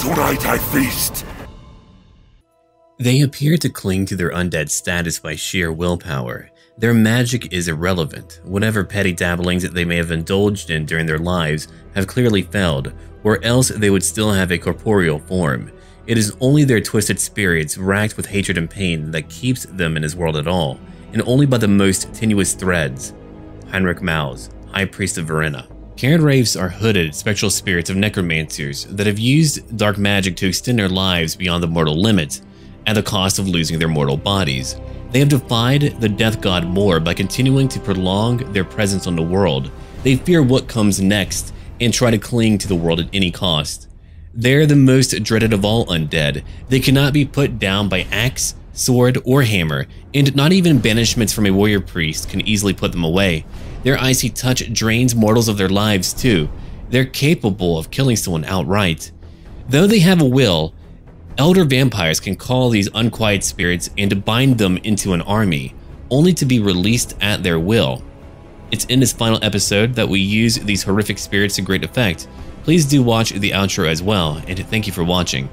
Tonight I feast. They appear to cling to their undead status by sheer willpower. Their magic is irrelevant. Whatever petty dabblings that they may have indulged in during their lives have clearly failed, or else they would still have a corporeal form. It is only their twisted spirits, racked with hatred and pain, that keeps them in his world at all, and only by the most tenuous threads. Heinrich Maus, High Priest of Verena. Cairn Wraiths are hooded, spectral spirits of necromancers that have used dark magic to extend their lives beyond the mortal limit, at the cost of losing their mortal bodies. They have defied the death god more by continuing to prolong their presence on the world. They fear what comes next and try to cling to the world at any cost. They're the most dreaded of all undead. They cannot be put down by axe, sword, or hammer, and not even banishments from a warrior priest can easily put them away. Their icy touch drains mortals of their lives too. They're capable of killing someone outright. Though they have a will, elder vampires can call these unquiet spirits and bind them into an army, only to be released at their will. It's in this final episode that we use these horrific spirits to great effect. Please do watch the outro as well, and thank you for watching.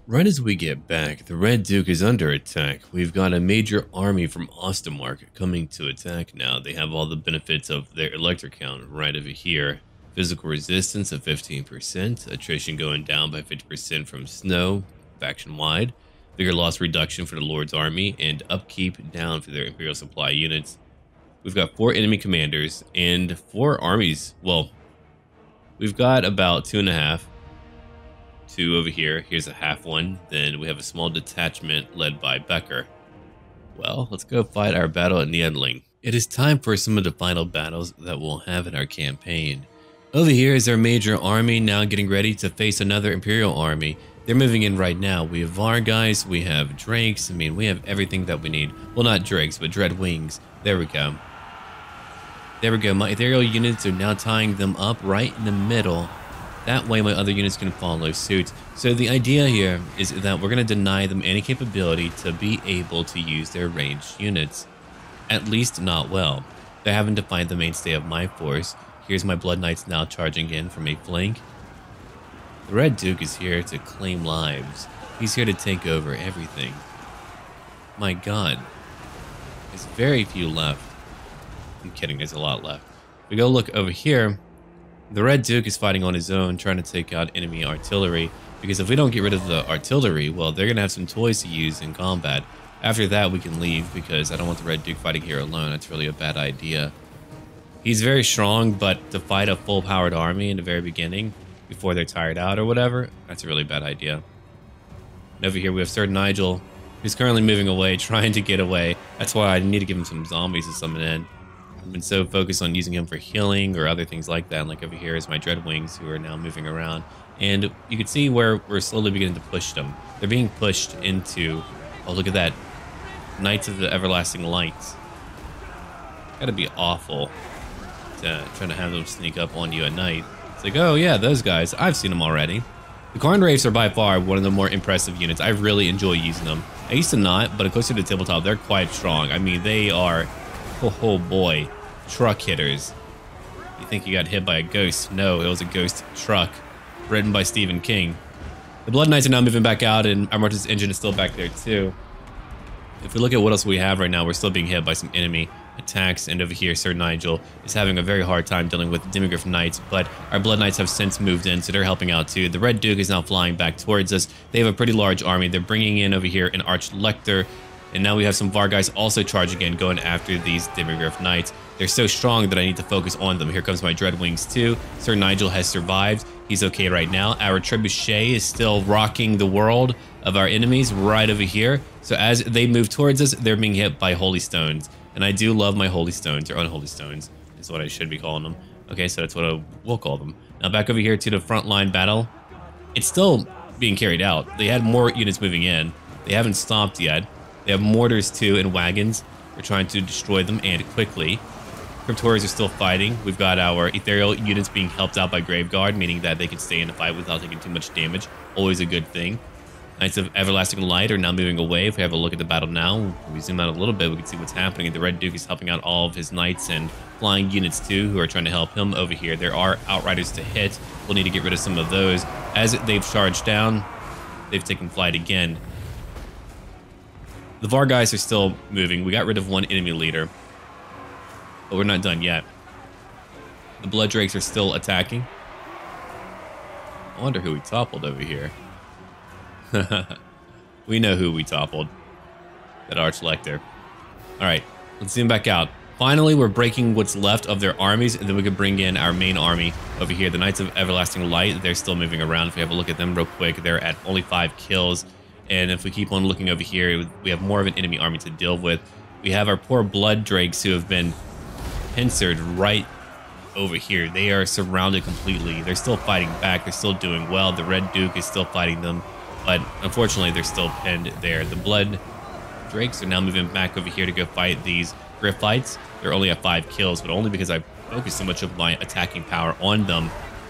Right as we get back, the Red Duke is under attack. We've got a major army from Ostermark coming to attack now. They have all the benefits of their electric count right over here. Physical resistance of 15%, attrition going down by 50% from snow, faction-wide, bigger loss reduction for the Lord's army, and upkeep down for their Imperial supply units. We've got 4 enemy commanders and 4 armies. Well, we've got about 2.5. 2 over here. Here's a half one. Then we have a small detachment led by Becker. Well, let's go fight our battle at Niedling. It is time for some of the final battles that we'll have in our campaign. Over here is our major army now getting ready to face another Imperial army. They're moving in right now. We have Varguys, we have Drakes. I mean, we have everything that we need. Well, not Drakes, but Dread Wings. There we go. There we go. My ethereal units are now tying them up right in the middle. That way my other units can follow suit. So the idea here is that we're going to deny them any capability to be able to use their ranged units. At least not well. They're having to find the mainstay of my force. Here's my Blood Knights now charging in from a flank. The Red Duke is here to claim lives. He's here to take over everything. My god. There's very few left. I'm kidding, there's a lot left. If we go look over here, the Red Duke is fighting on his own, trying to take out enemy artillery. Because if we don't get rid of the artillery, well, they're going to have some toys to use in combat. After that, we can leave because I don't want the Red Duke fighting here alone. That's really a bad idea. He's very strong, but to fight a full-powered army in the very beginning, before they're tired out or whatever, that's a really bad idea. And over here we have Sir Nigel, who's currently moving away, trying to get away. That's why I need to give him some zombies to summon in. I've been so focused on using him for healing or other things like that. Like over here is my Dread Wings, who are now moving around. And you can see where we're slowly beginning to push them. They're being pushed into, oh, look at that, Knights of the Everlasting Lights. Gotta be awful trying to have them sneak up on you at night. It's like, oh yeah, those guys, I've seen them already. The Cairn Wraiths are by far one of the more impressive units. I really enjoy using them. I used to not, but closer to Tabletop, they're quite strong. I mean, they are, oh boy, truck hitters. You think you got hit by a ghost? No, it was a ghost truck written by Stephen King. The Blood Knights are now moving back out, and our Mortis engine is still back there too. If we look at what else we have right now, we're still being hit by some enemy attacks, and over here Sir Nigel is having a very hard time dealing with Demigryph Knights, but our Blood Knights have since moved in, so they're helping out too. The Red Duke is now flying back towards us. They have a pretty large army. They're bringing in over here an Archlector, and now we have some Varguys also charging in, going after these Demigryph Knights. They're so strong that I need to focus on them. Here comes my Dread Wings too. Sir Nigel has survived. He's okay right now. Our Trebuchet is still rocking the world of our enemies right over here. So as they move towards us, they're being hit by Holy Stones. And I do love my Holy Stones, or Unholy Stones, is what I should be calling them. Okay, so that's what we'll call them. Now back over here to the frontline battle. It's still being carried out. They had more units moving in. They haven't stopped yet. They have mortars too and wagons. They're trying to destroy them, and quickly. Cryptories are still fighting. We've got our ethereal units being helped out by Graveguard, meaning that they can stay in the fight without taking too much damage. Always a good thing. Knights of Everlasting Light are now moving away. If we have a look at the battle now, we zoom out a little bit, we can see what's happening. The Red Duke is helping out all of his knights and flying units too, who are trying to help him over here. There are Outriders to hit. We'll need to get rid of some of those. As they've charged down, they've taken flight again. The Var guys are still moving. We got rid of one enemy leader, but we're not done yet. The Blood Drakes are still attacking. I wonder who we toppled over here. We know who we toppled. That Archlector. Alright, let's zoom back out. Finally, we're breaking what's left of their armies, and then we can bring in our main army over here. The Knights of Everlasting Light, they're still moving around. If we have a look at them real quick, they're at only 5 kills. And if we keep on looking over here, we have more of an enemy army to deal with. We have our poor Blood Drakes who have been pincered right over here. They are surrounded completely. They're still fighting back. They're still doing well. The Red Duke is still fighting them. But unfortunately, they're still pinned there. The Blood Drakes are now moving back over here to go fight these Griffites. They're only at 5 kills, but only because I focused so much of my attacking power on them.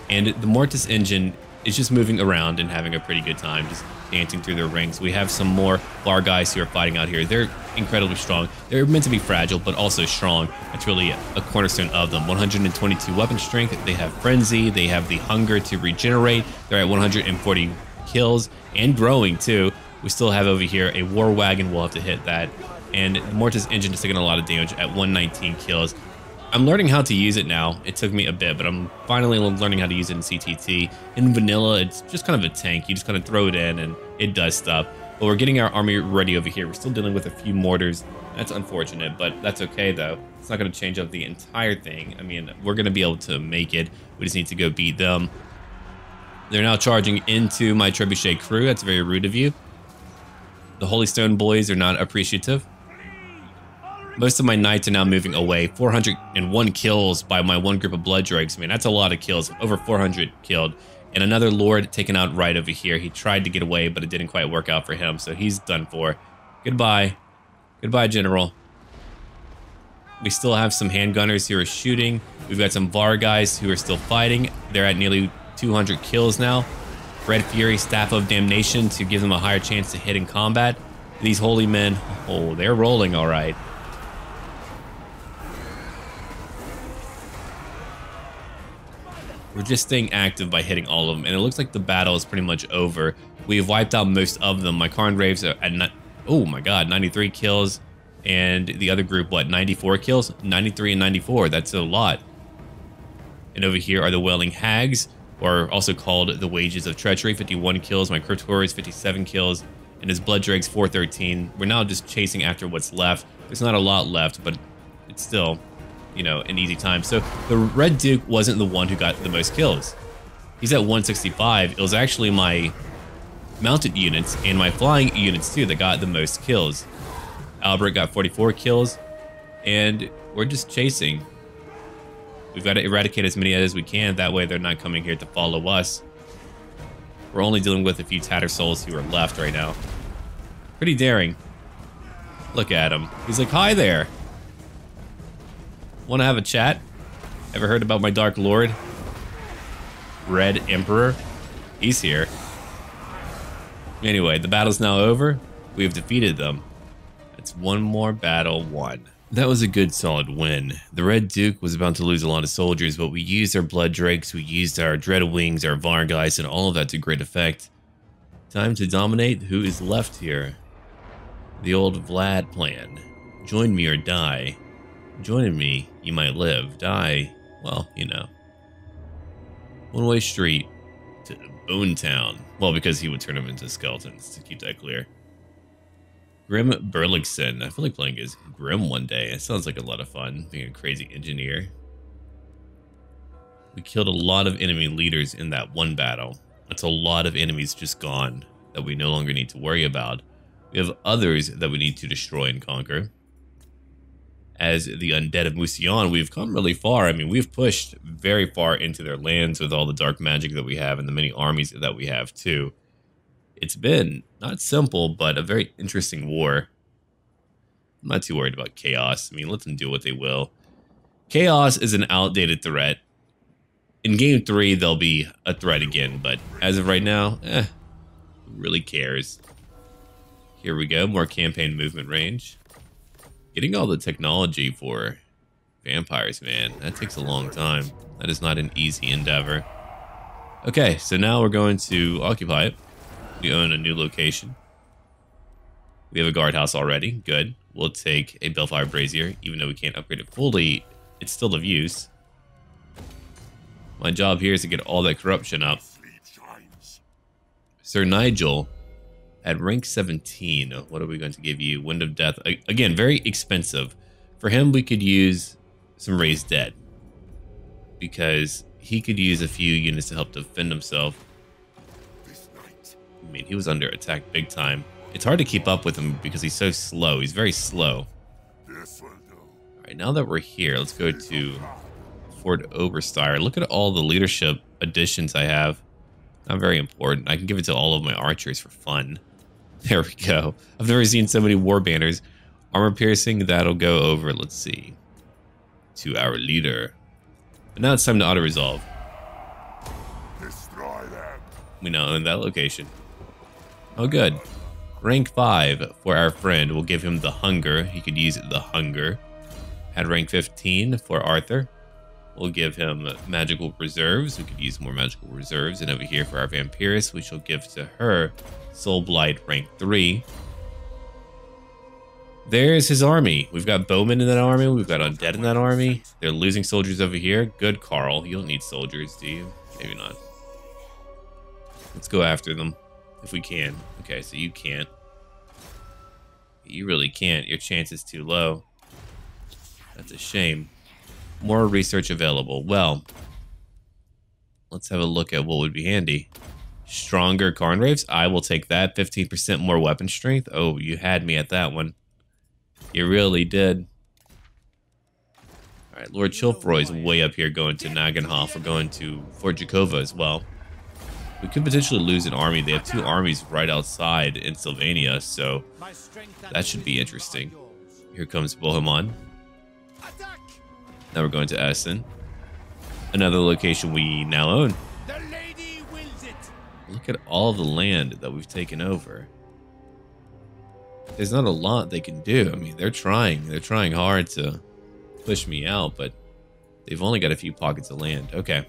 And the Mortis engine is just moving around and having a pretty good time, just dancing through their ranks. We have some more Var guys who are fighting out here. They're incredibly strong. They're meant to be fragile, but also strong. That's really a cornerstone of them. 122 weapon strength. They have Frenzy. They have the hunger to regenerate. They're at 140 kills and growing too. We still have over here a War Wagon. We'll have to hit that. And the Mortis engine is taking a lot of damage at 119 kills. I'm learning how to use it now. It took me a bit, but I'm finally learning how to use it in CTT. In vanilla, it's just kind of a tank. You just kind of throw it in and it does stuff. But we're getting our army ready over here. We're still dealing with a few mortars. That's unfortunate, but that's okay though. It's not going to change up the entire thing. I mean, we're going to be able to make it. We just need to go beat them. They're now charging into my Trebuchet crew. That's very rude of you. The Holy Stone boys are not appreciative. Most of my knights are now moving away. 401 kills by my one group of Blood Drakes. I mean, that's a lot of kills. Over 400 killed. And another Lord taken out right over here. He tried to get away, but it didn't quite work out for him. So he's done for. Goodbye. Goodbye, General. We still have some handgunners who are shooting. We've got some Var guys who are still fighting. They're at nearly 200 kills now. Red Fury, Staff of Damnation to give them a higher chance to hit in combat. These holy men, oh, they're rolling all right. We're just staying active by hitting all of them, and it looks like the battle is pretty much over. We've wiped out most of them. My Carngraves are at, oh my god, 93 kills. And the other group, what, 94 kills? 93 and 94, that's a lot. And over here are the Wailing Hags, or also called the Wages of Treachery, 51 kills. My Kurtors, 57 kills. And his Blood Drakes, 413. We're now just chasing after what's left. There's not a lot left, but it's still, you know, an easy time. So the Red Duke wasn't the one who got the most kills. He's at 165. It was actually my mounted units and my flying units too that got the most kills. Albert got 44 kills, and we're just chasing. We've got to eradicate as many as we can. That way they're not coming here to follow us. We're only dealing with a few Tattersouls who are left right now. Pretty daring. Look at him. He's like, hi there. Want to have a chat? Ever heard about my Dark Lord? Red Emperor? He's here. Anyway, the battle's now over. We have defeated them. That's one more battle won. That was a good solid win. The Red Duke was about to lose a lot of soldiers, but we used our Blood Drakes, we used our Dreadwings, our Var guys, and all of that to great effect. Time to dominate. Who is left here? The old Vlad plan. Join me or die. Joining me, you might live. Die, well, you know. One-way street to Bone Town. Well, because he would turn them into skeletons, to keep that clear. Grim Burlingson. I feel like playing as Grim one day. It sounds like a lot of fun, being a crazy engineer. We killed a lot of enemy leaders in that one battle. That's a lot of enemies just gone that we no longer need to worry about. We have others that we need to destroy and conquer. As the undead of Mousillon, we've come really far. I mean, we've pushed very far into their lands with all the dark magic that we have and the many armies that we have too. It's been not simple, but a very interesting war. I'm not too worried about chaos. I mean, let them do what they will. Chaos is an outdated threat. In game 3, they'll be a threat again, but as of right now, Who really cares? Here we go, more campaign movement range. Getting all the technology for vampires, man, that takes a long time. That is not an easy endeavor. Okay, so now we're going to occupy it. We own a new location. We have a guardhouse already. Good. We'll take a Balefire Brazier. Even though we can't upgrade it fully, it's still of use. My job here is to get all that corruption up. Sir Nigel, at rank 17, what are we going to give you? Wind of Death. Again, very expensive. For him, we could use some Raised Dead, because he could use a few units to help defend himself. I mean, he was under attack big time. It's hard to keep up with him because he's so slow. He's very slow. Alright, now that we're here, let's go to Fort Oberstyre. Look at all the leadership additions I have. Not very important. I can give it to all of my archers for fun. There we go. I've never seen so many war banners. Armor piercing, that'll go over, let's see, to our leader. But now it's time to auto-resolve. We now own that location. Oh, good. Rank 5 for our friend. We'll give him the Hunger. He could use the Hunger. At rank 15 for Arthur. We'll give him Magical Reserves. We could use more Magical Reserves. And over here for our Vampiress, we shall give to her Soul Blight rank 3. There's his army. We've got bowmen in that army. We've got undead in that army. They're losing soldiers over here. Good, Carl. You don't need soldiers, do you? Maybe not. Let's go after them if we can. Okay, so you can't. You really can't. Your chance is too low. That's a shame. More research available. Well, let's have a look at what would be handy. Stronger Carnraves. I will take that. 15% more weapon strength. Oh, you had me at that one. You really did. Alright, Lord Chilfroy's way up here going to Nagenhof. We're going to Fort Jakova as well. We could potentially lose an army. They have 2 armies right outside in Sylvania, so that should be interesting. Here comes Bohemond. Now we're going to Essen. Another location we now own. Look at all the land that we've taken over. There's not a lot they can do. I mean, they're trying. They're trying hard to push me out, but they've only got a few pockets of land. Okay.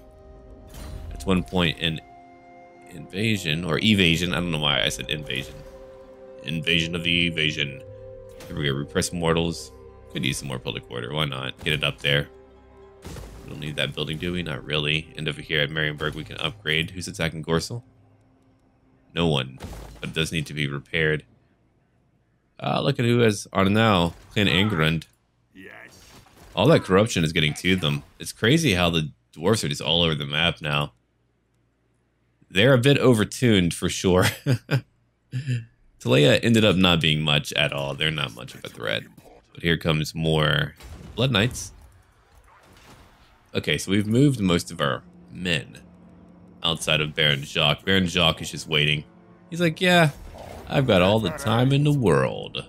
At one point in invasion or evasion. I don't know why I said invasion. Invasion of the evasion. Here we go. Repress mortals. Could use some more public order. Why not? Get it up there. We don't need that building, do we? Not really. And over here at Marienburg, we can upgrade. Who's attacking Gorsel? No one. But it does need to be repaired. Look at who has on now. Clan Angrund. All that corruption is getting to them. It's crazy how the dwarves are just all over the map now. They're a bit overtuned for sure. Talea ended up not being much at all. They're not much of a threat. But here comes more Blood Knights. Okay, so we've moved most of our men outside of Baron Jacques. Baron Jacques is just waiting. He's like, yeah, I've got all the time in the world.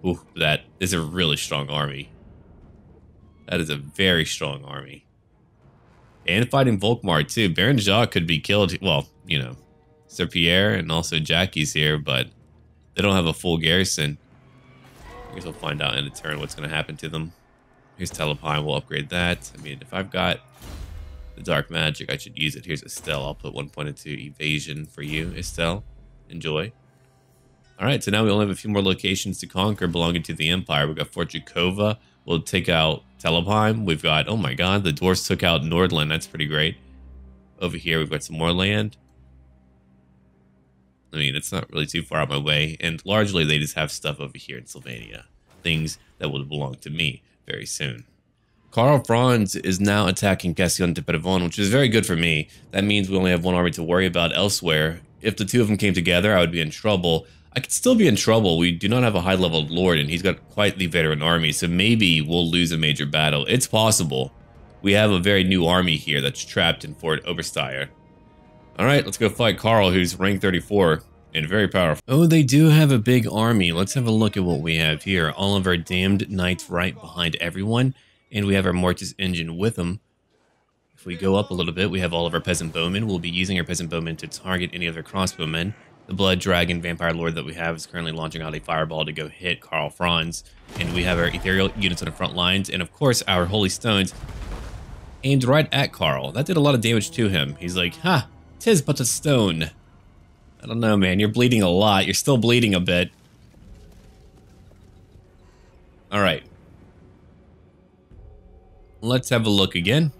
Ooh, that is a really strong army. That is a very strong army. And fighting Volkmar too. Baron Jacques could be killed. Well, you know, Sir Pierre and also Jackie's here, but they don't have a full garrison. I guess we'll find out in a turn what's going to happen to them. Here's Telepine. We'll upgrade that. I mean, if I've got the dark magic, I should use it. Here's Estelle. I'll put 1 point into evasion for you, Estelle. Enjoy. All right, so now we only have a few more locations to conquer belonging to the Empire. We've got Fort Jakova. We'll take out Telepine. We've got, oh my god, the dwarves took out Nordland. That's pretty great. Over here, we've got some more land. I mean, it's not really too far out my way. And largely, they just have stuff over here in Sylvania. Things that will belong to me very soon. Karl Franz is now attacking Castillon de Pervon, which is very good for me. That means we only have one army to worry about elsewhere. If the two of them came together, I would be in trouble. I could still be in trouble. We do not have a high-level lord, and he's got quite the veteran army, so maybe we'll lose a major battle. It's possible. We have a very new army here that's trapped in Fort Oberstyre. Alright, let's go fight Karl, who's rank 34 and very powerful. Oh, they do have a big army. Let's have a look at what we have here. All of our damned knights right behind everyone, and we have our Mortis engine with them. If we go up a little bit, we have all of our peasant bowmen. We'll be using our peasant bowmen to target any of their crossbowmen. The Blood Dragon Vampire Lord that we have is currently launching out a fireball to go hit Karl Franz. And we have our ethereal units on the front lines. And of course, our Holy Stones aimed right at Karl. That did a lot of damage to him. He's like, ha, 'tis but a stone. I don't know, man. You're bleeding a lot. You're still bleeding a bit. All right. Let's have a look again.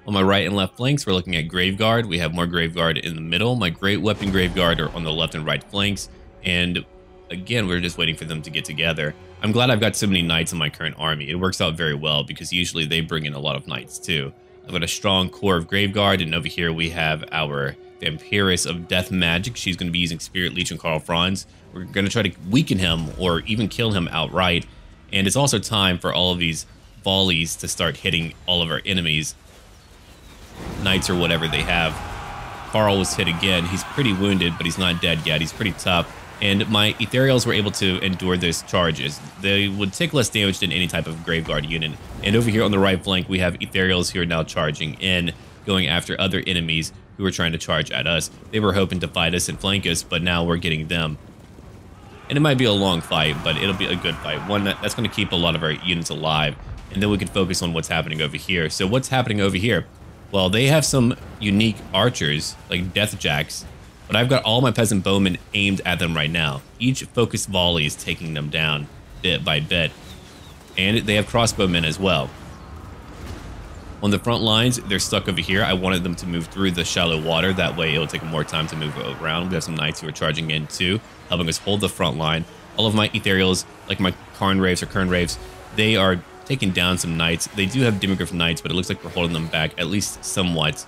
On my right and left flanks, we're looking at Graveguard. We have more Graveguard in the middle. My Great Weapon Graveguard are on the left and right flanks. And again, we're just waiting for them to get together. I'm glad I've got so many knights in my current army. It works out very well because usually they bring in a lot of knights too. I've got a strong core of Graveguard, and over here we have our Vampiress of Death Magic. She's going to be using Spirit Leech on Karl Franz. We're going to try to weaken him or even kill him outright. And it's also time for all of these volleys to start hitting all of our enemies. Knights or whatever they have. Karl was hit again. He's pretty wounded, but he's not dead yet. He's pretty tough. And my Ethereals were able to endure those charges. They would take less damage than any type of Graveguard unit. And over here on the right flank, we have Ethereals who are now charging in, going after other enemies who are trying to charge at us. They were hoping to fight us and flank us, but now we're getting them. And it might be a long fight, but it'll be a good fight. One that's going to keep a lot of our units alive. And then we can focus on what's happening over here. So what's happening over here? Well, they have some unique archers, like Death Jacks, but I've got all my peasant bowmen aimed at them right now. Each focused volley is taking them down bit by bit. And they have crossbowmen as well. On the front lines, they're stuck over here. I wanted them to move through the shallow water. That way, it'll take them more time to move around. We have some knights who are charging in too, helping us hold the front line. All of my Ethereals, like my Karnraves or Kernraves, they are taking down some knights. They do have Demigryph knights, but it looks like we're holding them back, at least somewhat.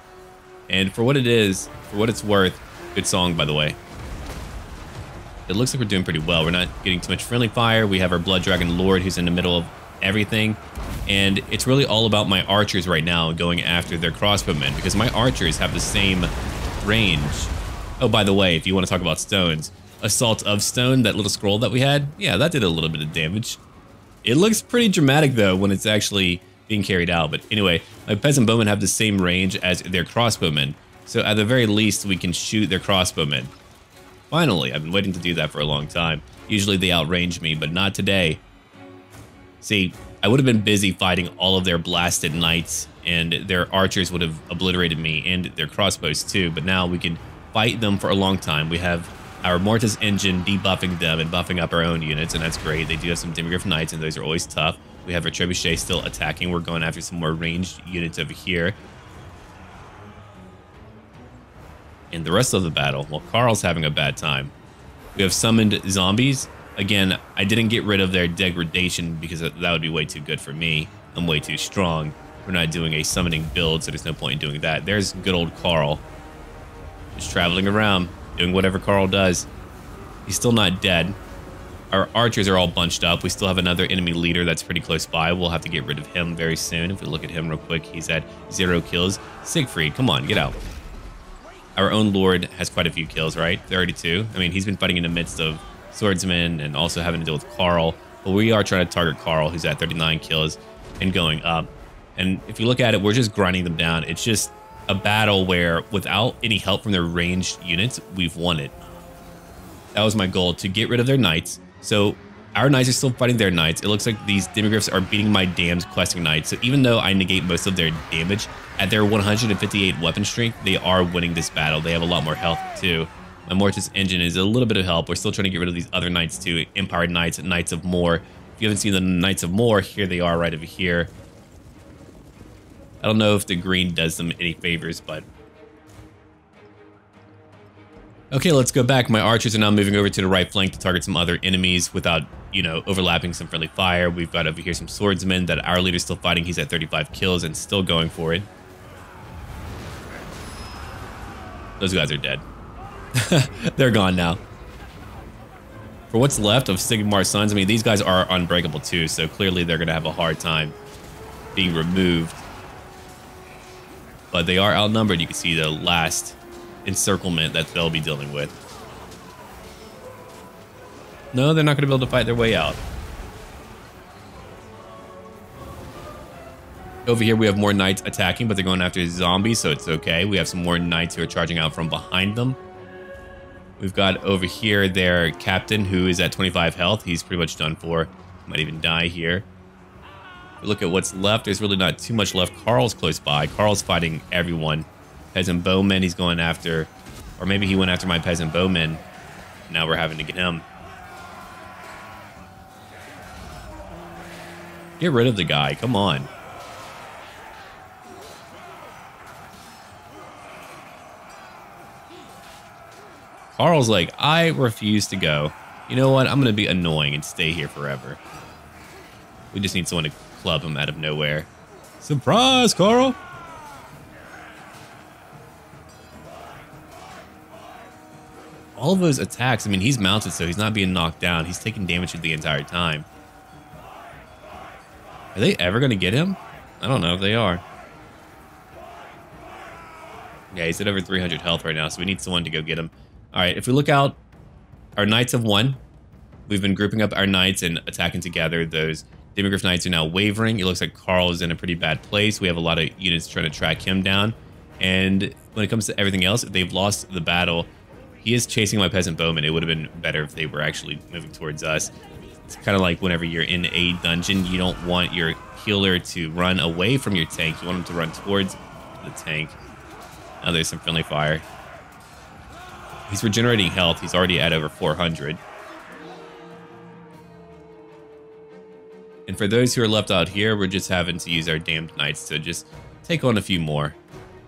And for what it is, for what it's worth, good song, by the way. It looks like we're doing pretty well. We're not getting too much friendly fire. We have our Blood Dragon Lord who's in the middle of everything. And it's really all about my archers right now going after their crossbowmen, because my archers have the same range. Oh, by the way, if you want to talk about stones, Assault of Stone, that little scroll that we had, yeah, that did a little bit of damage. It looks pretty dramatic, though, when it's actually being carried out. But anyway, my peasant bowmen have the same range as their crossbowmen. So at the very least, we can shoot their crossbowmen. Finally, I've been waiting to do that for a long time. Usually they outrange me, but not today. See, I would have been busy fighting all of their blasted knights, and their archers would have obliterated me, and their crossbows too. But now we can fight them for a long time. We have our Mortis engine debuffing them and buffing up our own units, and that's great. They do have some Demigryph knights, and those are always tough. We have our Trebuchet still attacking. We're going after some more ranged units over here. In the rest of the battle, well, Karl's having a bad time. We have summoned zombies. Again, I didn't get rid of their degradation because that would be way too good for me. I'm way too strong. We're not doing a summoning build, so there's no point in doing that. There's good old Karl. Just traveling around, doing whatever Karl does. He's still not dead. Our archers are all bunched up. We still have another enemy leader that's pretty close by. We'll have to get rid of him very soon. If we look at him real quick, he's at 0 kills. Siegfried, come on, get out. Our own Lord has quite a few kills, right? 32. I mean, he's been fighting in the midst of swordsmen and also having to deal with Karl. But we are trying to target Karl, who's at 39 kills and going up. And if you look at it, we're just grinding them down. It's just a battle where without any help from their ranged units, we've won it. That was my goal, to get rid of their knights. So our knights are still fighting their knights. It looks like these Demigryphs are beating my damned questing knights. So even though I negate most of their damage, at their 158 weapon strength, they are winning this battle. They have a lot more health too. My Mortis engine is a little bit of help. We're still trying to get rid of these other knights too. Empire Knights, Knights of More. If you haven't seen the Knights of More, here they are right over here. I don't know if the green does them any favors, but... Okay, let's go back. My archers are now moving over to the right flank to target some other enemies without, you know, overlapping some friendly fire. We've got over here some swordsmen that our leader's still fighting. He's at 35 kills and still going for it. Those guys are dead. They're gone now. For what's left of Sigmar's sons, I mean, these guys are unbreakable too, so clearly they're going to have a hard time being removed. But they are outnumbered. You can see the last encirclement that they'll be dealing with. No, they're not going to be able to fight their way out. Over here, we have more knights attacking, but they're going after zombies, so it's okay. We have some more knights who are charging out from behind them. We've got over here their captain, who is at 25 health. He's pretty much done for. Might even die here. Look at what's left. There's really not too much left. Carl's close by. Carl's fighting everyone. Peasant bowman he's going after. Or maybe he went after my peasant bowman. Now we're having to get him. Get rid of the guy. Come on. Carl's like, I refuse to go. You know what? I'm going to be annoying and stay here forever. We just need someone to club him out of nowhere. Surprise, Carl! All of those attacks, I mean, he's mounted, so he's not being knocked down. He's taking damage the entire time. Are they ever going to get him? I don't know if they are. Yeah, he's at over 300 health right now, so we need someone to go get him. All right, if we look out, our knights have won. We've been grouping up our knights and attacking together. Those Demigryph knights are now wavering. It looks like Carl is in a pretty bad place. We have a lot of units trying to track him down. And when it comes to everything else, they've lost the battle. He is chasing my peasant bowman. It would have been better if they were actually moving towards us. It's kind of like whenever you're in a dungeon, you don't want your healer to run away from your tank. You want him to run towards the tank. Now there's some friendly fire. He's regenerating health. He's already at over 400. And for those who are left out here, we're just having to use our damned knights to just take on a few more.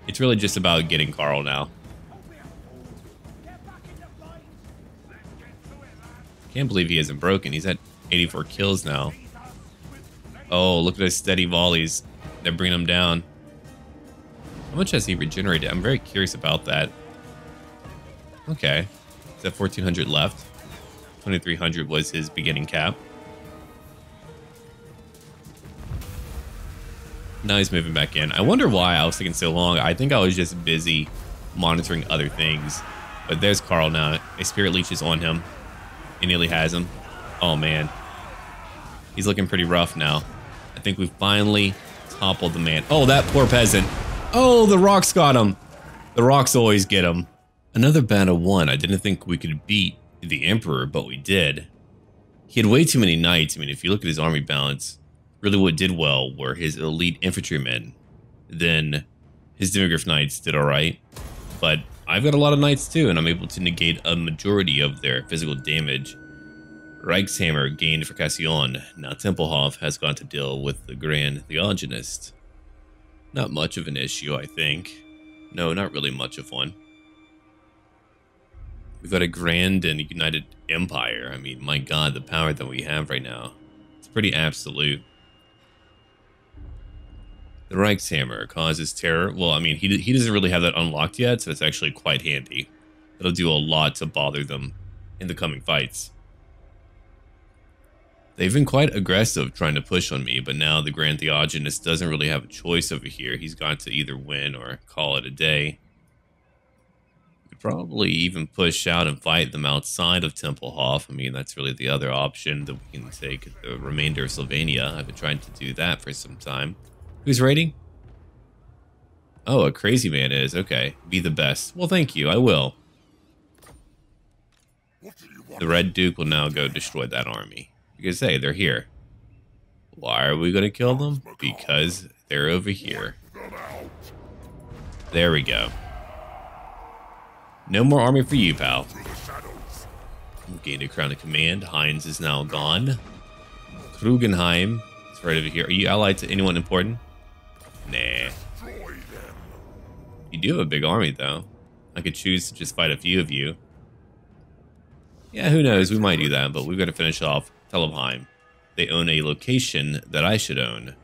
It's really just about getting Carl now. Can't believe he hasn't broken. He's at 84 kills now. Oh, look at those steady volleys. They're bringing him down. How much has he regenerated? I'm very curious about that. Okay. He's at 1,400 left. 2,300 was his beginning cap. Now he's moving back in. I wonder why I was taking so long. I think I was just busy monitoring other things. But there's Carl now. A spirit leech is on him. He nearly has him. Oh, man. He's looking pretty rough now. I think we finally toppled the man. Oh, that poor peasant. Oh, the rocks got him. The rocks always get him. Another battle won. I didn't think we could beat the Emperor, but we did. He had way too many knights. I mean, if you look at his army balance, really what did well were his elite infantrymen. Then his Demigryph knights did all right. But I've got a lot of knights too, and I'm able to negate a majority of their physical damage. Reichshammer gained for Cassillon. Now Tempelhof has gone to deal with the Grand Theogonist. Not much of an issue, I think. No, not really much of one. We've got a grand and united empire. I mean, my god, the power that we have right now. It's pretty absolute. The Reichshammer causes terror. Well, I mean, he doesn't really have that unlocked yet, so it's actually quite handy. It'll do a lot to bother them in the coming fights. They've been quite aggressive trying to push on me, but now the Grand Theogonist doesn't really have a choice over here. He's got to either win or call it a day. Could probably even push out and fight them outside of Tempelhof. I mean, that's really the other option that we can take the remainder of Sylvania. I've been trying to do that for some time. Who's raiding? Oh, a crazy man is. Okay, be the best. Well, thank you. I will. The Red Duke will now go destroy that army. Because, hey, they're here. Why are we going to kill them? Because they're over here. There we go. No more army for you, pal. Gained a crown of command. Heinz is now gone. Krugenheim is right over here. Are you allied to anyone important? Nah. You do have a big army, though. I could choose to just fight a few of you. Yeah, who knows? We might do that, but we've got to finish off Telebheim. They own a location that I should own.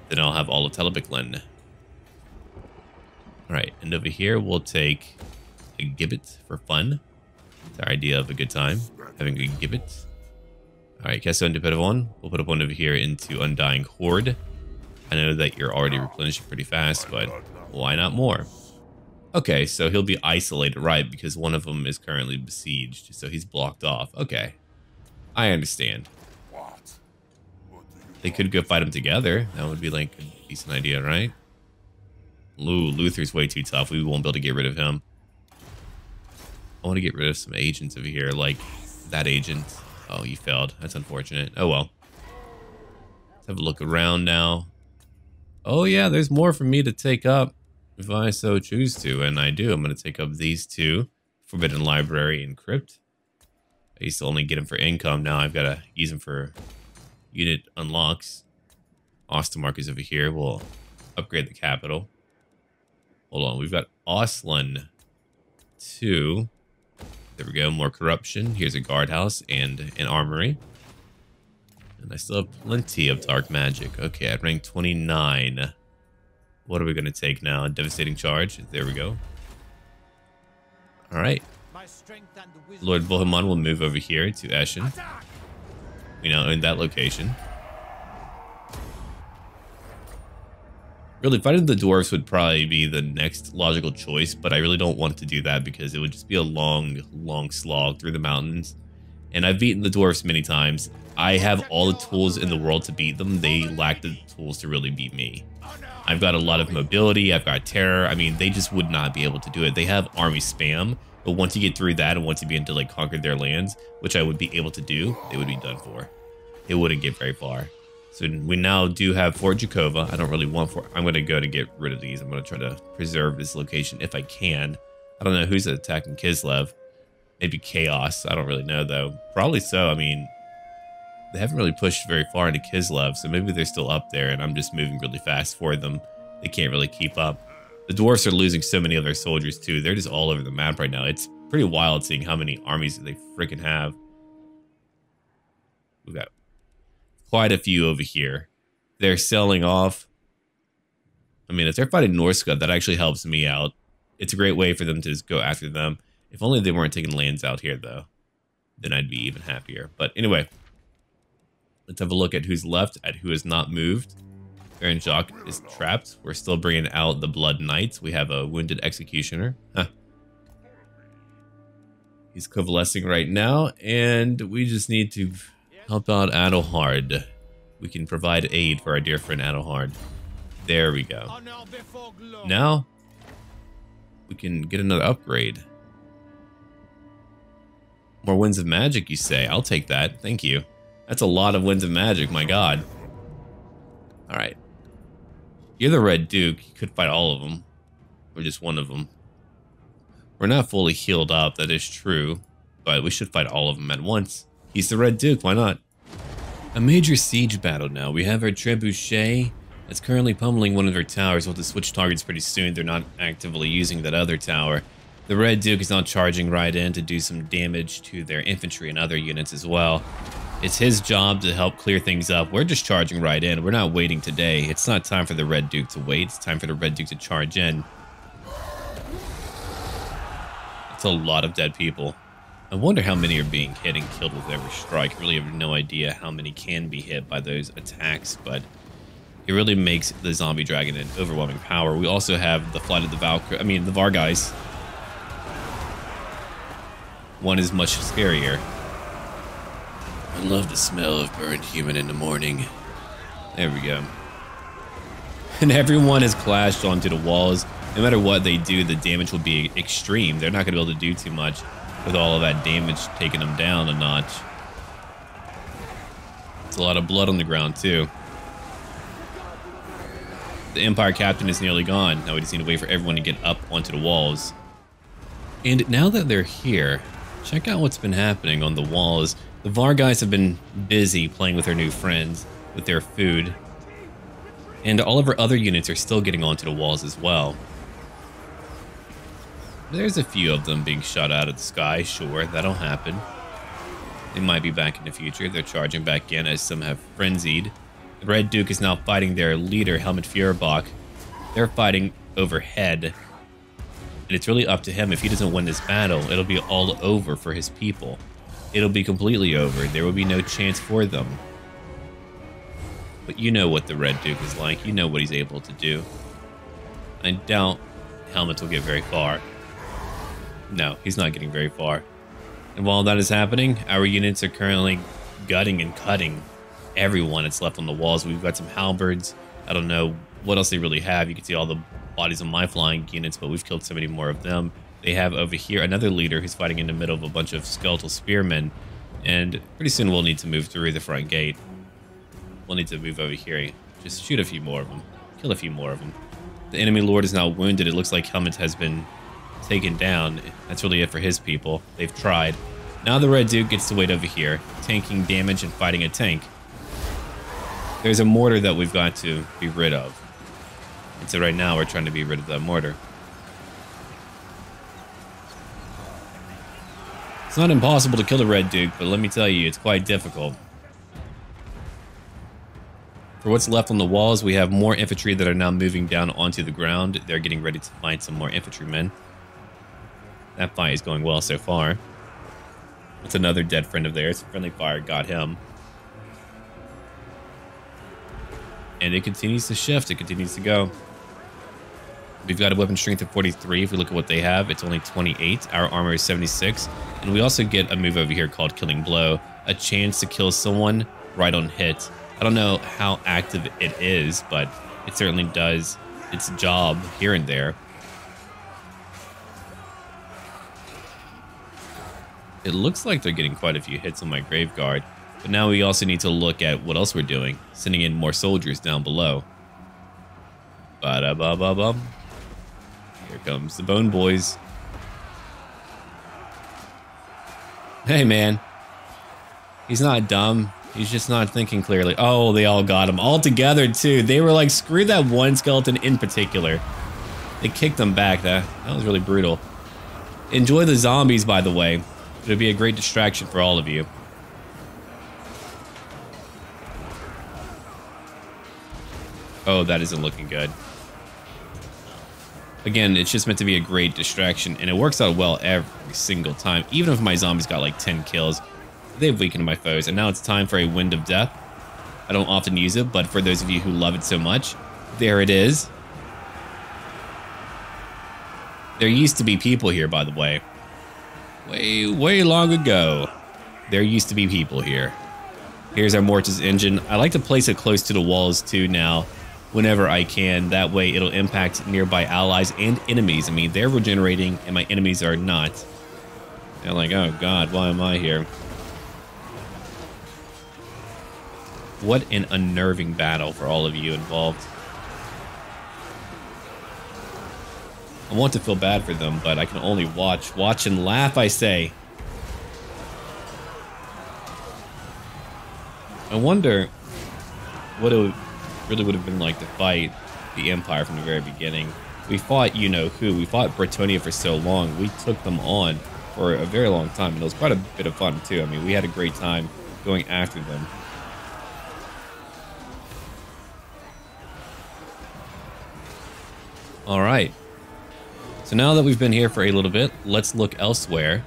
Then I'll have all of Telebichlin. Alright, and over here we'll take a gibbet for fun. It's our idea of a good time, having a gibbet. Alright, Casson to put up one. We'll put up one over here into Undying Horde. I know that you're already replenishing pretty fast, but why not more? Okay, so he'll be isolated, right, because one of them is currently besieged, so he's blocked off. Okay, I understand. They could go fight him together. That would be like a decent idea, right? Luther's way too tough. We won't be able to get rid of him. I want to get rid of some agents over here, like that agent. Oh, you failed. That's unfortunate. Oh well. Let's have a look around now. Oh yeah, there's more for me to take up if I so choose to, and I do. I'm going to take up these two, Forbidden Library and Crypt. I used to only get them for income. Now I've got to use them for unit unlocks. Ostermark is over here. We'll upgrade the capital. Hold on, we've got Solland 2. There we go, more corruption. Here's a guardhouse and an armory. And I still have plenty of dark magic. Okay, at rank 29. What are we going to take now? A devastating charge. There we go. Alright. Lord Bohemond will move over here to Eschen. We now own that location. Really, fighting the dwarves would probably be the next logical choice, but I really don't want to do that because it would just be a long, long slog through the mountains. And I've beaten the dwarves many times. I have all the tools in the world to beat them. They lack the tools to really beat me. I've got a lot of mobility. I've got terror. I mean, they just would not be able to do it. They have army spam, but once you get through that and once you begin to like conquer their lands, which I would be able to do, they would be done for. It wouldn't get very far. So we now do have Fort Jakova. I don't really want Fort. I'm going to go to get rid of these. I'm going to try to preserve this location if I can. I don't know who's attacking Kislev. Maybe Chaos. I don't really know though. Probably so. I mean, they haven't really pushed very far into Kislev, so maybe they're still up there and I'm just moving really fast for them. They can't really keep up. The dwarfs are losing so many of their soldiers too. They're just all over the map right now. It's pretty wild seeing how many armies they freaking have. We've got quite a few over here. They're selling off. I mean, if they're fighting Norska, that actually helps me out. It's a great way for them to just go after them. If only they weren't taking lands out here, though. Then I'd be even happier. But anyway, let's have a look at who's left, at who has not moved. Baron Jacques is trapped. We're still bringing out the Blood Knights. We have a Wounded Executioner. Huh. He's convalescing right now, and we just need to help out Adelhard. We can provide aid for our dear friend Adelhard. There we go. Now, we can get another upgrade. More Winds of Magic, you say? I'll take that. Thank you. That's a lot of Winds of Magic, my god. Alright. You're the Red Duke. You could fight all of them. Or just one of them. We're not fully healed up, that is true. But we should fight all of them at once. He's the Red Duke, why not? A major siege battle now. We have our trebuchet that's currently pummeling one of their towers. We'll have to switch targets pretty soon. They're not actively using that other tower. The Red Duke is now charging right in to do some damage to their infantry and other units as well. It's his job to help clear things up. We're just charging right in. We're not waiting today. It's not time for the Red Duke to wait. It's time for the Red Duke to charge in. It's a lot of dead people. I wonder how many are being hit and killed with every strike. I really have no idea how many can be hit by those attacks, but it really makes the zombie dragon an overwhelming power. We also have the Flight of the Valkyrie. I mean, the Varguys. One is much scarier. I love the smell of burned human in the morning. There we go. And everyone has clashed onto the walls. No matter what they do, the damage will be extreme. They're not going to be able to do too much with all of that damage taking them down a notch. It's a lot of blood on the ground, too. The Empire captain is nearly gone. Now we just need to wait for everyone to get up onto the walls. And now that they're here, check out what's been happening on the walls. The Varguys have been busy playing with their new friends, with their food. And all of our other units are still getting onto the walls as well. There's a few of them being shot out of the sky, sure, that'll happen. They might be back in the future. They're charging back in as some have frenzied. The Red Duke is now fighting their leader, Helmut Feuerbach. They're fighting overhead. And it's really up to him. If he doesn't win this battle, it'll be all over for his people. It'll be completely over. There will be no chance for them. But you know what the Red Duke is like. You know what he's able to do. I doubt Helmut will get very far. No, he's not getting very far. And while that is happening, our units are currently gutting and cutting everyone that's left on the walls. We've got some halberds. I don't know what else they really have. You can see all the bodies of my flying units, but we've killed so many more of them. They have over here another leader who's fighting in the middle of a bunch of skeletal spearmen. And pretty soon we'll need to move through the front gate. We'll need to move over here. Just shoot a few more of them. Kill a few more of them. The enemy lord is now wounded. It looks like Helmet has been taken down. That's really it for his people. They've tried. Now the Red Duke gets to wait over here, tanking damage and fighting a tank. There's a mortar that we've got to be rid of. And so right now we're trying to be rid of that mortar. It's not impossible to kill the Red Duke, but let me tell you, it's quite difficult. For what's left on the walls, we have more infantry that are now moving down onto the ground. They're getting ready to find some more infantrymen. That fight is going well so far. That's another dead friend of theirs. Friendly fire got him. And it continues to shift. It continues to go. We've got a weapon strength of 43. If we look at what they have, it's only 28. Our armor is 76. And we also get a move over here called Killing Blow. A chance to kill someone right on hit. I don't know how active it is, but it certainly does its job here and there. It looks like they're getting quite a few hits on my Grave Guard. But now we also need to look at what else we're doing. Sending in more soldiers down below. Ba-da-ba-ba-bum. Here comes the Bone Boys. Hey, man. He's not dumb. He's just not thinking clearly. Oh, they all got him. All together, too. They were like, screw that one skeleton in particular. They kicked him back. That was really brutal. Enjoy the zombies, by the way. It'll be a great distraction for all of you. Oh, that isn't looking good. Again, it's just meant to be a great distraction, and it works out well every single time. Even if my zombies got like 10 kills, they've weakened my foes, and now it's time for a Wind of Death. I don't often use it, but for those of you who love it so much, there it is. There used to be people here, by the way. Way long ago, there used to be people here. Here's our Mortis engine. I like to place it close to the walls too now, whenever I can. That way it'll impact nearby allies and enemies. I mean, they're regenerating and my enemies are not. They're like, oh god, why am I here? What an unnerving battle for all of you involved. I want to feel bad for them, but I can only watch. Watch and laugh, I say. I wonder what it really would have been like to fight the Empire from the very beginning. We fought you-know-who. We fought Bretonia for so long. We took them on for a very long time, and it was quite a bit of fun, too. I mean, we had a great time going after them. All right. So now that we've been here for a little bit, let's look elsewhere.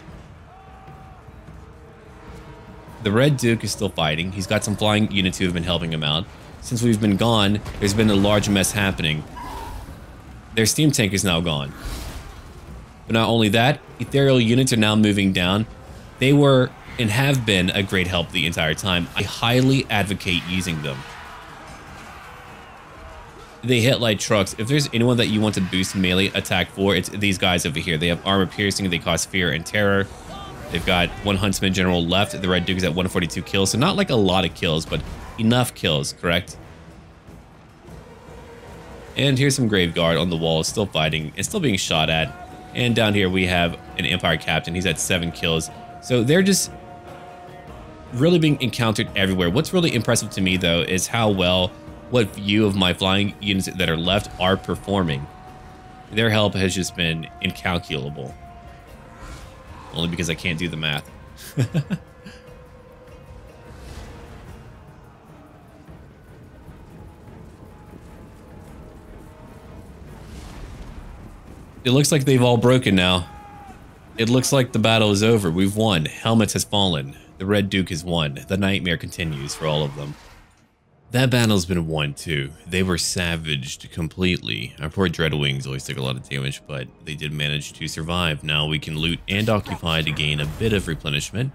The Red Duke is still fighting. He's got some flying units who have been helping him out. Since we've been gone, there's been a large mess happening. Their steam tank is now gone. But not only that, ethereal units are now moving down. They were and have been a great help the entire time. I highly advocate using them. They hit like trucks. If there's anyone that you want to boost melee attack for, it's these guys over here. They have armor piercing, they cause fear and terror. They've got one Huntsman General left. The Red Duke is at 142 kills, so not like a lot of kills, but enough kills, correct? And here's some Grave Guard on the wall, still fighting and still being shot at. And down here we have an Empire Captain. He's at 7 kills. So they're just really being encountered everywhere. What's really impressive to me, though, is how well what few of my flying units that are left are performing. Their help has just been incalculable. Only because I can't do the math. It looks like they've all broken now. It looks like the battle is over. We've won. Helmet has fallen. The Red Duke has won. The nightmare continues for all of them. That battle's been won too. They were savaged completely. Our poor Dreadwings always took a lot of damage, but they did manage to survive. Now we can loot and occupy to gain a bit of replenishment.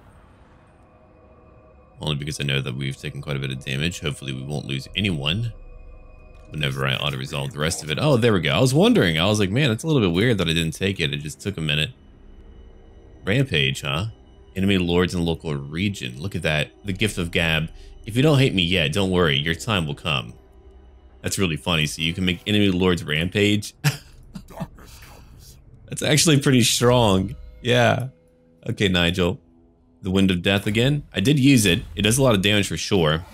Only because I know that we've taken quite a bit of damage. Hopefully we won't lose anyone. whenever I auto-resolve the rest of it. Oh, there we go. I was wondering. I was like, man, it's a little bit weird that I didn't take it. It just took a minute. Rampage, huh? Enemy lords in local region. Look at that. The gift of gab. If you don't hate me yet, don't worry. Your time will come. That's really funny. So you can make enemy lords rampage. That's actually pretty strong. Yeah. Okay, Nigel. The Wind of Death again. I did use it. It does a lot of damage for sure.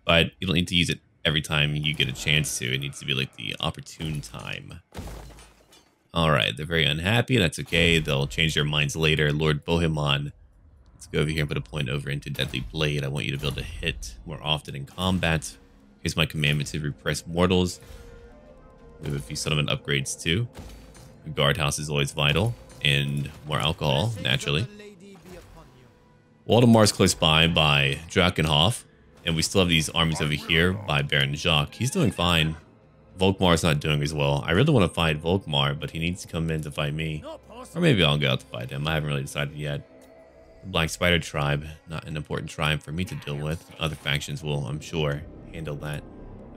But you don't need to use it every time you get a chance to. It needs to be like the opportune time. Alright, they're very unhappy. That's okay. They'll change their minds later. Lord Bohemond. Let's go over here and put a point over into Deadly Blade. I want you to be able to hit more often in combat. Here's my commandment to repress mortals. We have a few settlement upgrades too. The guardhouse is always vital. And more alcohol, naturally. Waldemar's close by Drakenhof. And we still have these armies over here by Baron Jacques. He's doing fine. Volkmar's not doing as well. I really want to fight Volkmar, but he needs to come in to fight me. Or maybe I'll go out to fight him. I haven't really decided yet. The Black Spider tribe, not an important tribe for me to deal with. Other factions will, I'm sure, handle that.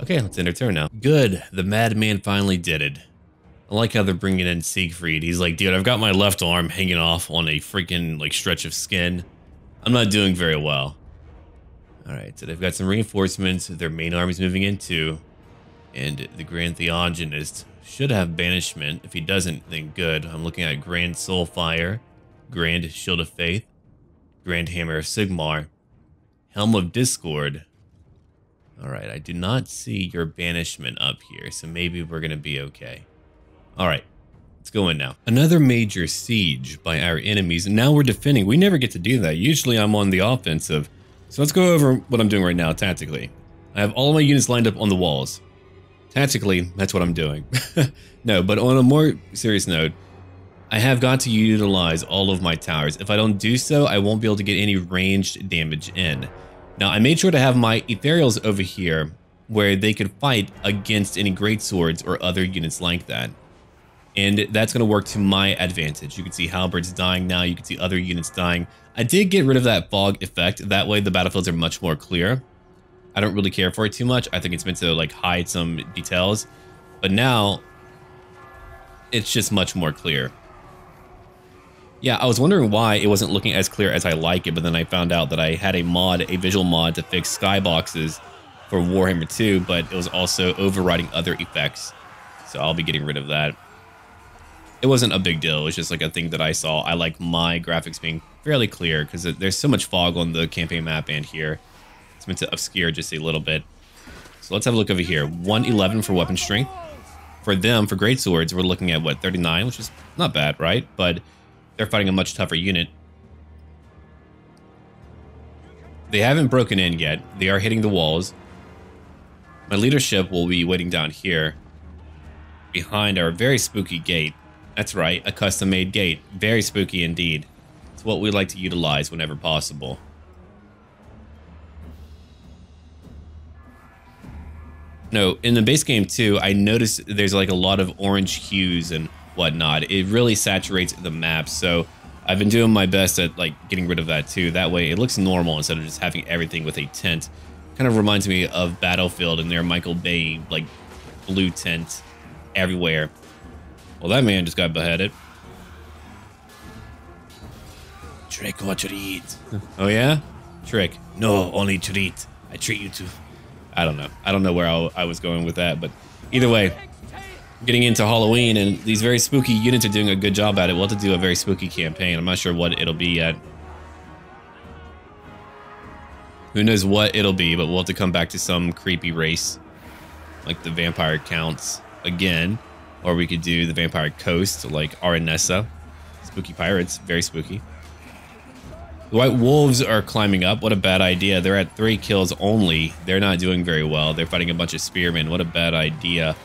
Okay, let's end our turn now. Good. The madman finally did it. I like how they're bringing in Siegfried. He's like, dude, I've got my left arm hanging off on a freaking like stretch of skin. I'm not doing very well. Alright, so they've got some reinforcements. Their main army's moving in too. And the Grand Theogonist should have banishment. If he doesn't, then good. I'm looking at Grand Soulfire, Grand Shield of Faith, Grand Hammer of Sigmar, Helm of Discord. Alright, I do not see your banishment up here, so maybe we're going to be okay. Alright, let's go in now. Another major siege by our enemies, and now we're defending. We never get to do that. Usually I'm on the offensive. So let's go over what I'm doing right now tactically. I have all of my units lined up on the walls. Tactically, that's what I'm doing. No, but on a more serious note, I have got to utilize all of my towers. If I don't do so, I won't be able to get any ranged damage in. Now, I made sure to have my ethereals over here where they could fight against any greatswords or other units like that. And that's going to work to my advantage. You can see halberds dying now. You can see other units dying. I did get rid of that fog effect. That way the battlefields are much more clear. I don't really care for it too much. I think it's meant to like hide some details. But now it's just much more clear. Yeah, I was wondering why it wasn't looking as clear as I like it, but then I found out that I had a visual mod to fix skyboxes for Warhammer 2, but it was also overriding other effects. So I'll be getting rid of that. It wasn't a big deal. It was just like a thing that I saw. I like my graphics being fairly clear because there's so much fog on the campaign map and here. It's meant to obscure just a little bit. So let's have a look over here. 111 for weapon strength. For them, for greatswords, we're looking at what, 39, which is not bad, right? But they're fighting a much tougher unit. They haven't broken in yet. They are hitting the walls. My leadership will be waiting down here behind our very spooky gate. That's right, a custom-made gate. Very spooky indeed. It's what we like to utilize whenever possible. No, in the base game too, I noticed there's like a lot of orange hues and whatnot. It really saturates the map, so I've been doing my best at like getting rid of that too. That way it looks normal instead of just having everything with a tint. Kind of reminds me of Battlefield and their Michael Bay like blue tint everywhere. Well, that man just got beheaded. Trick or treat. Oh yeah? Trick. No, only treat. I treat you to... I don't know. I don't know where I was going with that, but either way, getting into Halloween and these very spooky units are doing a good job at it. We'll have to do a very spooky campaign. I'm not sure what it'll be yet. Who knows what it'll be, but we'll have to come back to some creepy race like the Vampire Counts again. Or we could do the Vampire Coast, like Aranessa. Spooky pirates, very spooky. The White Wolves are climbing up. What a bad idea. They're at 3 kills only. They're not doing very well. They're fighting a bunch of spearmen. What a bad idea.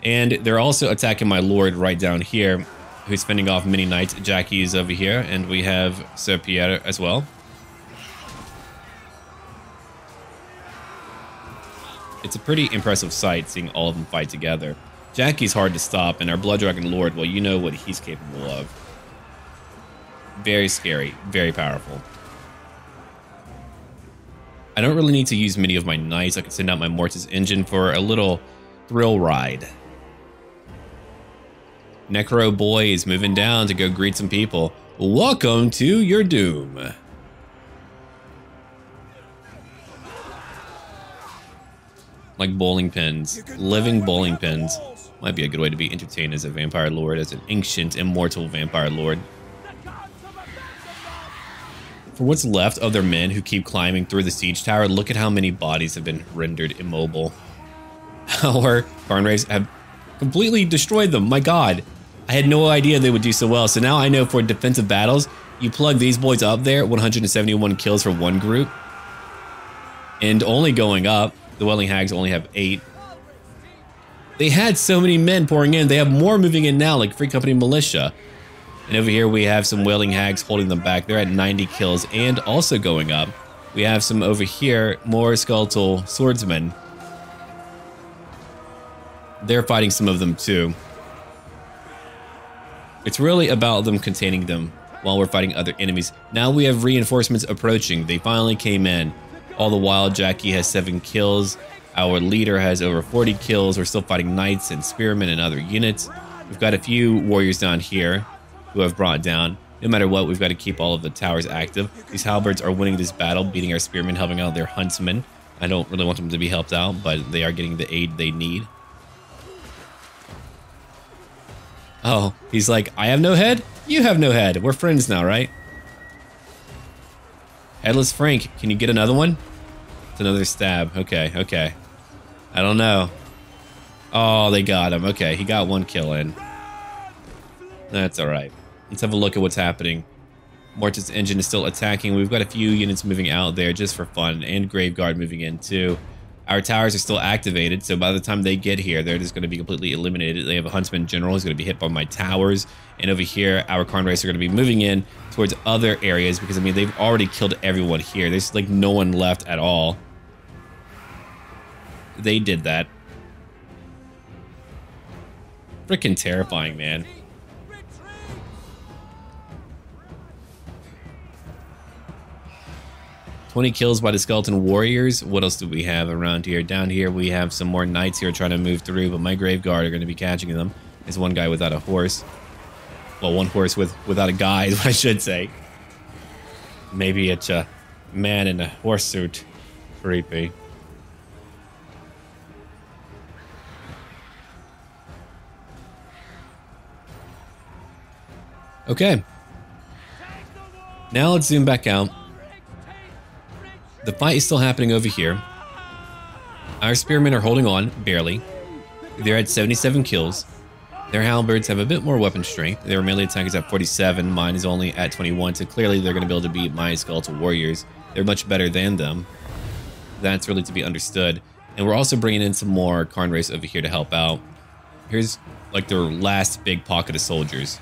And they're also attacking my lord right down here, who's fending off many knights. Jackie is over here, and we have Sir Pierre as well. It's a pretty impressive sight seeing all of them fight together. Jackie's hard to stop, and our Blood Dragon Lord, well, you know what he's capable of. Very scary, very powerful. I don't really need to use many of my knights. I can send out my Mortis engine for a little thrill ride. Necro Boy is moving down to go greet some people. Welcome to your doom. Like bowling pins. Living bowling pins. Might be a good way to be entertained as a vampire lord, as an ancient, immortal vampire lord. For what's left of their men who keep climbing through the siege tower, look at how many bodies have been rendered immobile. Our Carnraves have completely destroyed them. My god. I had no idea they would do so well. So now I know for defensive battles, you plug these boys up there, 171 kills for one group. And only going up. The Welling Hags only have 8. They had so many men pouring in. They have more moving in now, like Free Company Militia. And over here we have some Welling Hags holding them back. They're at 90 kills and also going up. We have some over here, more skeletal swordsmen. They're fighting some of them too. It's really about them containing them while we're fighting other enemies. Now we have reinforcements approaching. They finally came in. All the while, Jackie has 7 kills. Our leader has over 40 kills. We're still fighting knights and spearmen and other units. We've got a few warriors down here who have brought down. No matter what, we've got to keep all of the towers active. These halberds are winning this battle, beating our spearmen, helping out their huntsmen. I don't really want them to be helped out, but they are getting the aid they need. Oh, he's like, I have no head? You have no head. We're friends now, right? Headless Frank, can you get another one? It's another stab. Okay, okay. I don't know. Oh, they got him. Okay, he got 1 kill in. That's alright. Let's have a look at what's happening. Mortis engine is still attacking. We've got a few units moving out there just for fun, and Graveguard moving in too. Our towers are still activated, so by the time they get here, they're just going to be completely eliminated. They have a Huntsman General who's going to be hit by my towers. And over here, our Carnraves are going to be moving in towards other areas because, I mean, they've already killed everyone here. There's, like, no one left at all. They did that. Freaking terrifying, man. "20 kills by the Skeleton Warriors." What else do we have around here? Down here, we have some more knights here trying to move through, but my Graveguard are going to be catching them. There's one guy without a horse. Well, one horse without a guy, is what I should say. Maybe it's a man in a horse suit. Creepy. Okay. Now let's zoom back out. The fight is still happening over here. Our spearmen are holding on, barely. They're at 77 kills. Their halberds have a bit more weapon strength. Their melee attack is at 47. Mine is only at 21, so clearly they're going to be able to beat my skeletal warriors. They're much better than them. That's really to be understood. And we're also bringing in some more Carnraves over here to help out. Here's like their last big pocket of soldiers.